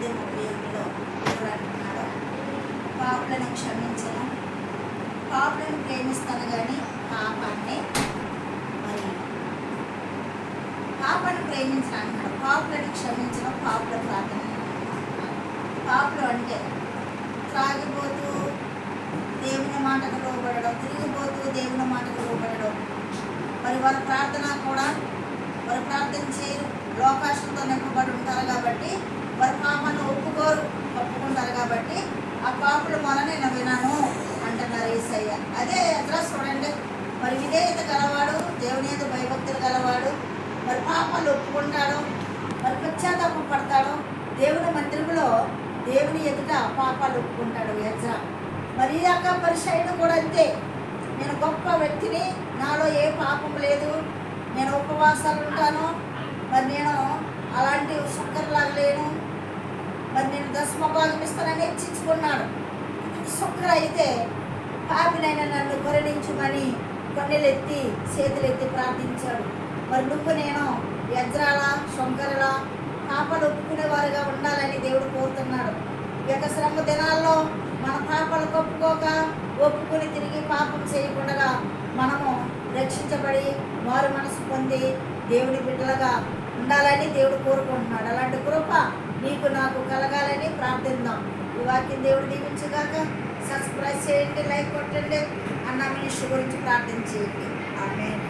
8:31లో దేవుడు అంటున్నాడు, పాపులను క్షమించను, పాపులను ప్రేమిస్తాను కానీ పాపాన్ని ప్రేమించను అంటున్నాడు. పాపులను క్షమించడం, పాపుల ప్రార్థన. పాపులు అంటే త్రాగిపోతూ దేవుని మాటకు లోబడడం, తిరిగిపోతూ దేవుని మాటకు లోబడడం. మరి వారి ప్రార్థన కూడా వారు ప్రార్థన చేయరు, లోకాశంతో నింపబడి ఉంటారు కాబట్టి వారి పాపాన్ని ఒప్పుకుంటారు కాబట్టి ఆ పాపుల మొర నేను వినను అంటున్నారు యేసయ్య. అదే ఎద్రా చూడండి, మరి విధేయత గలవాడు, దేవుని యందు భయభక్తులు గలవాడు, మరి పాపాలు ఒప్పుకుంటాడు, మరి పశ్చాత్తాపం పడతాడు, దేవుని మందిరంలో దేవుని ఎదుట పాపాలు ఒప్పుకుంటాడు ఎజ్రా. మరి ఈ యొక్క పరిచయం కూడా అంతే, నేను గొప్ప వ్యక్తిని, నాలో ఏ పాపం లేదు, నేను ఉపవాసాలు ఉంటాను, మరి నేను అలాంటి శుక్రలాగా లేను, మరి నేను దశమభాగం ఇస్తానని హెచ్చించుకున్నాడు. శుక్ర అయితే పాపినైనా నన్ను కరుణించుమని కన్నెలెత్తి చేతులెత్తి ప్రార్థించాడు. మరి నువ్వు నేను ఎజ్రాల శంకరుల పాపాలు ఒప్పుకునేవారుగా ఉండాలని దేవుడు కోరుతున్నాడు. ఈ యొక్క శ్రమ దినాల్లో మన పాపాలు ఒప్పుకొని తిరిగి పాపం చేయకుండా మనము రక్షించబడి మారు మనసు పొంది దేవుడి బిడ్డలుగా ఉండాలని దేవుడు కోరుకుంటున్నాడు. అలాంటి కృప నీకు నాకు కలగాలని ప్రార్థిద్దాం. ఈ వాక్యం దేవుడు దీవించుగాక. సబ్స్క్రైబ్ చేయండి, లైక్ కొట్టండి, అన్న మినిస్ట్రీ గురించి ప్రార్థన చేయండి. ఆమేన్.